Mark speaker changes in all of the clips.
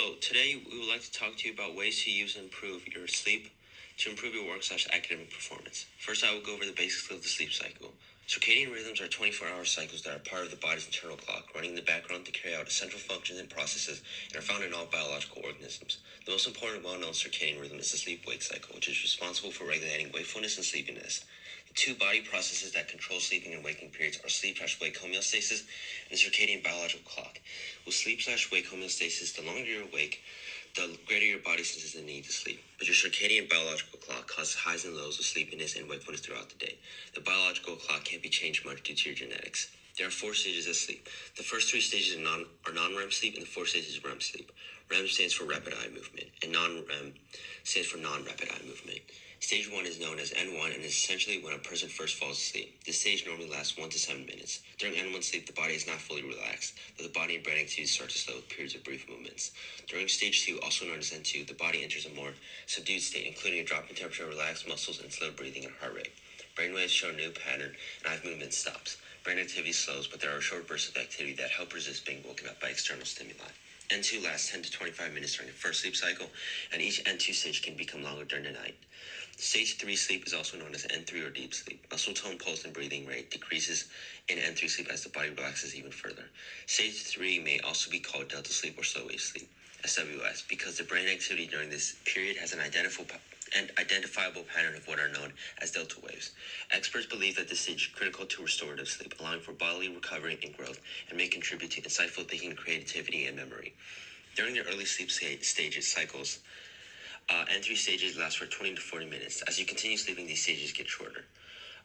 Speaker 1: Hello, today we would like to talk to you about ways to use and improve your sleep to improve your work/academic performance. First, I will go over the basics of the sleep cycle. Circadian rhythms are 24-hour cycles that are part of the body's internal clock, running in the background to carry out essential functions and processes and are found in all biological organisms. The most important well-known circadian rhythm is the sleep-wake cycle, which is responsible for regulating wakefulness and sleepiness. The two body processes that control sleeping and waking periods are sleep/wake homeostasis and the circadian biological clock. With sleep/wake homeostasis, the longer you're awake, the greater your body senses the need to sleep. But your circadian biological clock causes highs and lows of sleepiness and wakefulness throughout the day. The biological clock can't be changed much due to your genetics. There are 4 stages of sleep. The first 3 stages are non-REM sleep, and the 4th stage is REM sleep. REM stands for rapid eye movement, and non-REM stands for non-rapid eye movement. Stage 1 is known as N1 and is essentially when a person first falls asleep. This stage normally lasts 1 to 7 minutes. During N1 sleep, the body is not fully relaxed, but the body and brain activities start to slow with periods of brief movements. During stage 2, also known as N2, the body enters a more subdued state, including a drop in temperature, relaxed muscles, and slow breathing and heart rate. Brainwaves show a new pattern, and eye movement stops. Brain activity slows, but there are short bursts of activity that help resist being woken up by external stimuli. N2 lasts 10 to 25 minutes during the first sleep cycle, and each N2 stage can become longer during the night. Stage 3 sleep is also known as N3 or deep sleep. Muscle tone, pulse, and breathing rate decreases in N3 sleep as the body relaxes even further. Stage 3 may also be called delta sleep or slow wave sleep, SWS, because the brain activity during this period has an identifiable pattern of what are known as delta waves. Experts believe that this stage is critical to restorative sleep, allowing for bodily recovery and growth, and may contribute to insightful thinking, creativity, and memory. During the early sleep stages cycles, N3 stages last for 20 to 40 minutes. As you continue sleeping, these stages get shorter.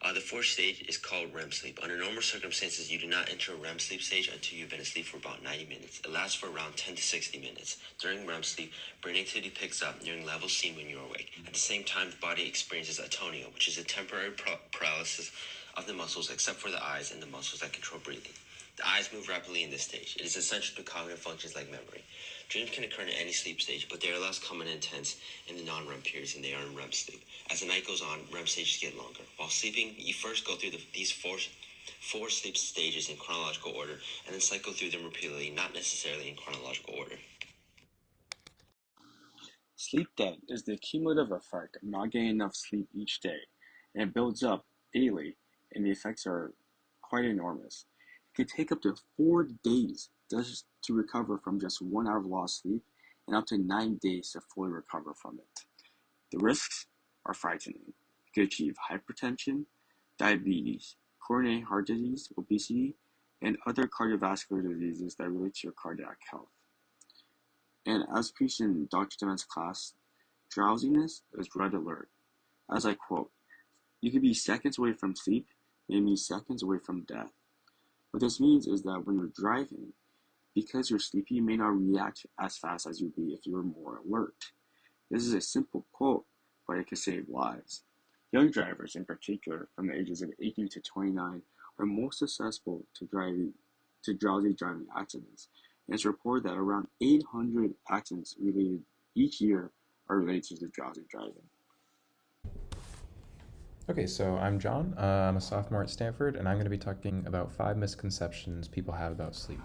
Speaker 1: The 4th stage is called REM sleep. Under normal circumstances, you do not enter a REM sleep stage until you've been asleep for about 90 minutes. It lasts for around 10 to 60 minutes. During REM sleep, brain activity picks up nearing levels seen when you're awake. At the same time, the body experiences atonia, which is a temporary paralysis of the muscles except for the eyes and the muscles that control breathing. The eyes move rapidly in this stage. It is essential to cognitive functions like memory. Dreams can occur in any sleep stage, but they are less common and intense in the non-REM periods than they are in REM sleep. As the night goes on, REM stages get longer. While sleeping, you first go through these four sleep stages in chronological order, and then cycle through them repeatedly, not necessarily in chronological order.
Speaker 2: Sleep debt is the cumulative effect of not getting enough sleep each day, and it builds up daily, and the effects are quite enormous. It can take up to 4 days just to recover from just 1 hour of lost sleep, and up to 9 days to fully recover from it. The risks are frightening. You could achieve hypertension, diabetes, coronary heart disease, obesity, and other cardiovascular diseases that relate to your cardiac health. And as preached in Dr. Dement's class, drowsiness is red alert. As I quote, "You could be seconds away from sleep, maybe seconds away from death." What this means is that when you're driving, because you're sleepy, you may not react as fast as you'd be if you were more alert. This is a simple quote, but it can save lives. Young drivers, in particular, from the ages of 18 to 29, are most susceptible to drowsy driving accidents. And it's reported that around 800 accidents related each year are related to drowsy driving.
Speaker 3: Okay, so I'm John. I'm a sophomore at Stanford, and I'm going to be talking about 5 misconceptions people have about sleep.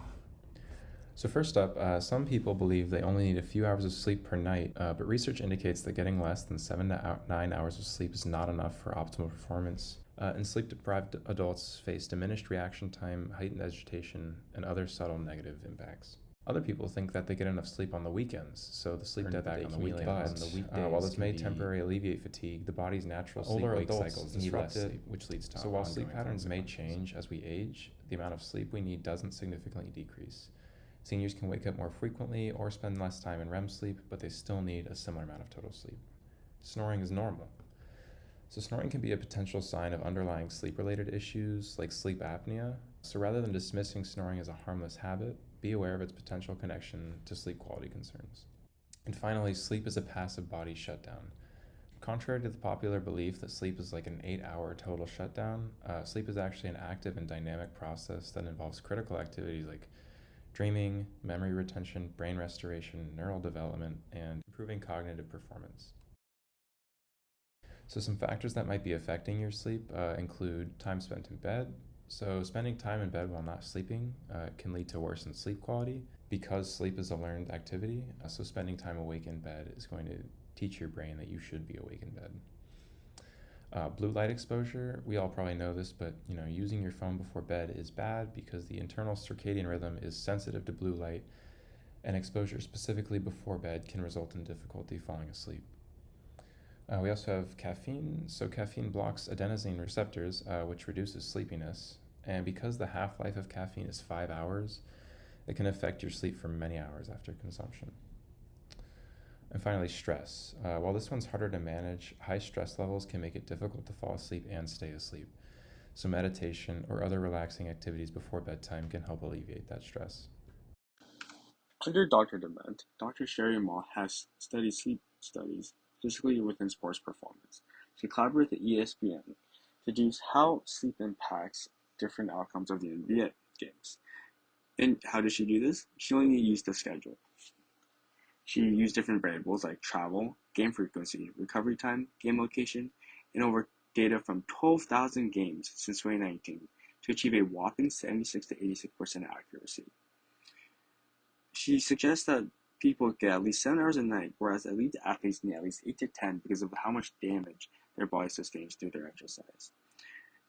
Speaker 3: So first up, some people believe they only need a few hours of sleep per night, but research indicates that getting less than 7 to 9 hours of sleep is not enough for optimal performance. And sleep-deprived adults face diminished reaction time, heightened agitation, and other subtle negative impacts. Other people think that they get enough sleep on the weekends, so the sleep debt back on the weekends. While this may temporarily alleviate fatigue, the body's natural sleep-wake cycles need less sleep, which leads to while sleep patterns may change as we age, the amount of sleep we need doesn't significantly decrease. Seniors can wake up more frequently or spend less time in REM sleep, but they still need a similar amount of total sleep. Snoring is normal. So snoring can be a potential sign of underlying sleep-related issues like sleep apnea. So rather than dismissing snoring as a harmless habit, be aware of its potential connection to sleep quality concerns. And finally, sleep is a passive body shutdown. Contrary to the popular belief that sleep is like an 8-hour total shutdown, sleep is actually an active and dynamic process that involves critical activities like dreaming, memory retention, brain restoration, neural development, and improving cognitive performance. So some factors that might be affecting your sleep include time spent in bed. So spending time in bed while not sleeping can lead to worsened sleep quality. because sleep is a learned activity, so spending time awake in bed is going to teach your brain that you should be awake in bed. Blue light exposure, we all probably know this, but using your phone before bed is bad because the internal circadian rhythm is sensitive to blue light, and exposure specifically before bed can result in difficulty falling asleep. We also have caffeine. So caffeine blocks adenosine receptors, which reduces sleepiness. And because the half-life of caffeine is 5 hours, it can affect your sleep for many hours after consumption. And finally, stress. While this one's harder to manage, high stress levels can make it difficult to fall asleep and stay asleep. So meditation or other relaxing activities before bedtime can help alleviate that stress.
Speaker 2: Under Dr. Dement, Dr. Sherry Mall has studied sleep studies, specifically within sports performance. She collaborated with ESPN to deduce how sleep impacts different outcomes of the NBA games. And how did she do this? She only used the schedule. She used different variables like travel, game frequency, recovery time, game location, and over data from 12,000 games since 2019 to achieve a whopping 76 to 86% accuracy. She suggests that people get at least 7 hours a night, whereas elite athletes need at least 8 to 10 because of how much damage their body sustains through their exercise.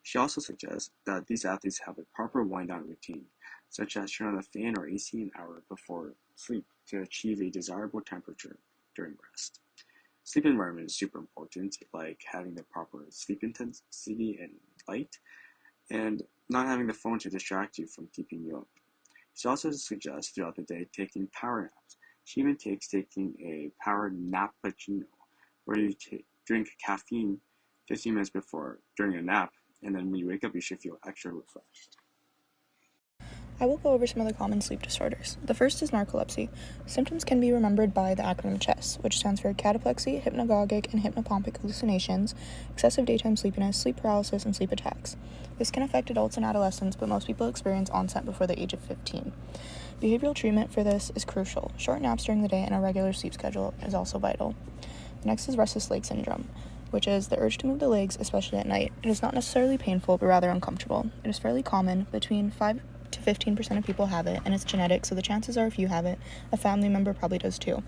Speaker 2: She also suggests that these athletes have a proper wind-down routine, such as turn on a fan or AC an hour before sleep to achieve a desirable temperature during rest. Sleep environment is super important, like having the proper sleep intensity and light, and not having the phone to distract you from keeping you up. She also suggests throughout the day taking power naps. She even takes taking a power nappuccino, where you drink caffeine 15 minutes before during a nap, and then when you wake up, you should feel extra refreshed.
Speaker 4: I will go over some of the common sleep disorders. The first is narcolepsy. Symptoms can be remembered by the acronym CHESS, which stands for cataplexy, hypnagogic and hypnopompic hallucinations, excessive daytime sleepiness, sleep paralysis, and sleep attacks. This can affect adults and adolescents, but most people experience onset before the age of 15. Behavioral treatment for this is crucial. Short naps during the day and a regular sleep schedule is also vital. Next is restless leg syndrome, which is the urge to move the legs, especially at night. It is not necessarily painful, but rather uncomfortable. It is fairly common. Between 5 to 15% of people have it, and it's genetic, so the chances are if you have it, a family member probably does too.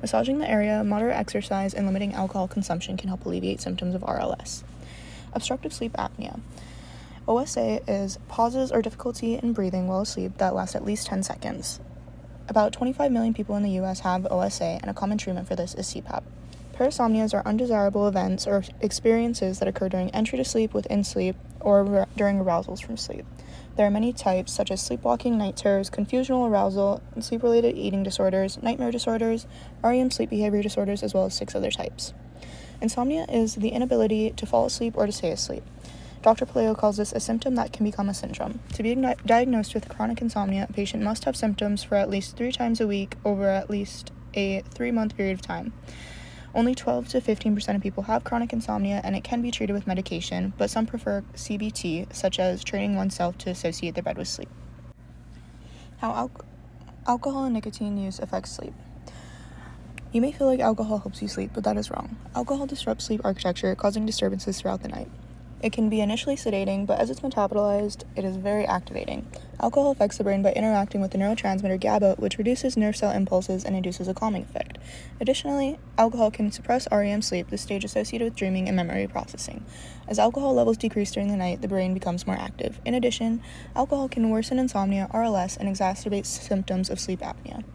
Speaker 4: Massaging the area, moderate exercise, and limiting alcohol consumption can help alleviate symptoms of RLS. Obstructive sleep apnea. OSA is pauses or difficulty in breathing while asleep that last at least 10 seconds. About 25 million people in the US have OSA, and a common treatment for this is CPAP. Parasomnias are undesirable events or experiences that occur during entry to sleep, within sleep, or during arousals from sleep. There are many types, such as sleepwalking, night terrors, confusional arousal, sleep-related eating disorders, nightmare disorders, REM sleep behavior disorders, as well as 6 other types. Insomnia is the inability to fall asleep or to stay asleep. Dr. Palaio calls this a symptom that can become a syndrome. To be diagnosed with chronic insomnia, a patient must have symptoms for at least 3 times a week over at least a 3-month period of time. Only 12 to 15% of people have chronic insomnia, and it can be treated with medication, but some prefer CBT, such as training oneself to associate their bed with sleep. How alcohol and nicotine use affects sleep. You may feel like alcohol helps you sleep, but that is wrong. Alcohol disrupts sleep architecture, causing disturbances throughout the night. It can be initially sedating, but as it's metabolized, it is very activating. Alcohol affects the brain by interacting with the neurotransmitter GABA, which reduces nerve cell impulses and induces a calming effect. Additionally, alcohol can suppress REM sleep, the stage associated with dreaming and memory processing. As alcohol levels decrease during the night, the brain becomes more active. In addition, alcohol can worsen insomnia, RLS, and exacerbate symptoms of sleep apnea.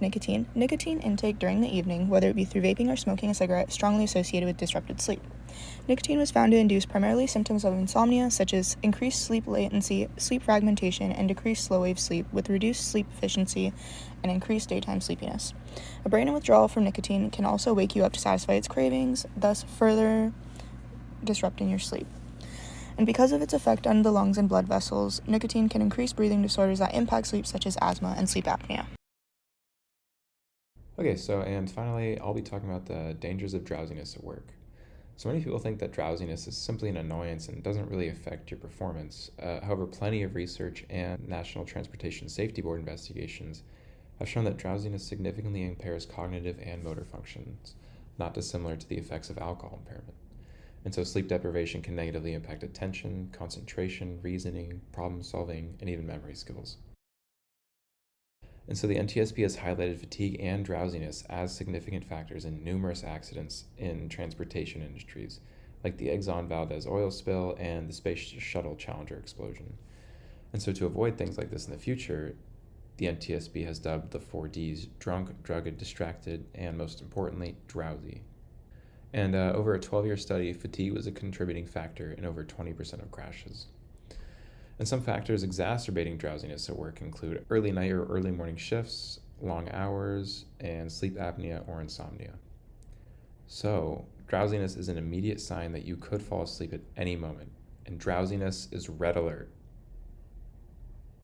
Speaker 4: Nicotine. Nicotine intake during the evening, whether it be through vaping or smoking a cigarette, is strongly associated with disrupted sleep. Nicotine was found to induce primarily symptoms of insomnia, such as increased sleep latency, sleep fragmentation, and decreased slow-wave sleep, with reduced sleep efficiency and increased daytime sleepiness. A brain withdrawal from nicotine can also wake you up to satisfy its cravings, thus further disrupting your sleep. And because of its effect on the lungs and blood vessels, nicotine can increase breathing disorders that impact sleep, such as asthma and sleep apnea.
Speaker 3: Okay, and finally, I'll be talking about the dangers of drowsiness at work. So many people think that drowsiness is simply an annoyance and doesn't really affect your performance. However, plenty of research and National Transportation Safety Board investigations have shown that drowsiness significantly impairs cognitive and motor functions, not dissimilar to the effects of alcohol impairment. And so sleep deprivation can negatively impact attention, concentration, reasoning, problem solving, and even memory skills. And so the NTSB has highlighted fatigue and drowsiness as significant factors in numerous accidents in transportation industries, like the Exxon Valdez oil spill and the Space Shuttle Challenger explosion. And so to avoid things like this in the future, the NTSB has dubbed the 4Ds drunk, drugged, distracted, and most importantly, drowsy. And over a 12-year study, fatigue was a contributing factor in over 20% of crashes. And some factors exacerbating drowsiness at work include early night or early morning shifts, long hours, and sleep apnea or insomnia. So, drowsiness is an immediate sign that you could fall asleep at any moment, and drowsiness is red alert.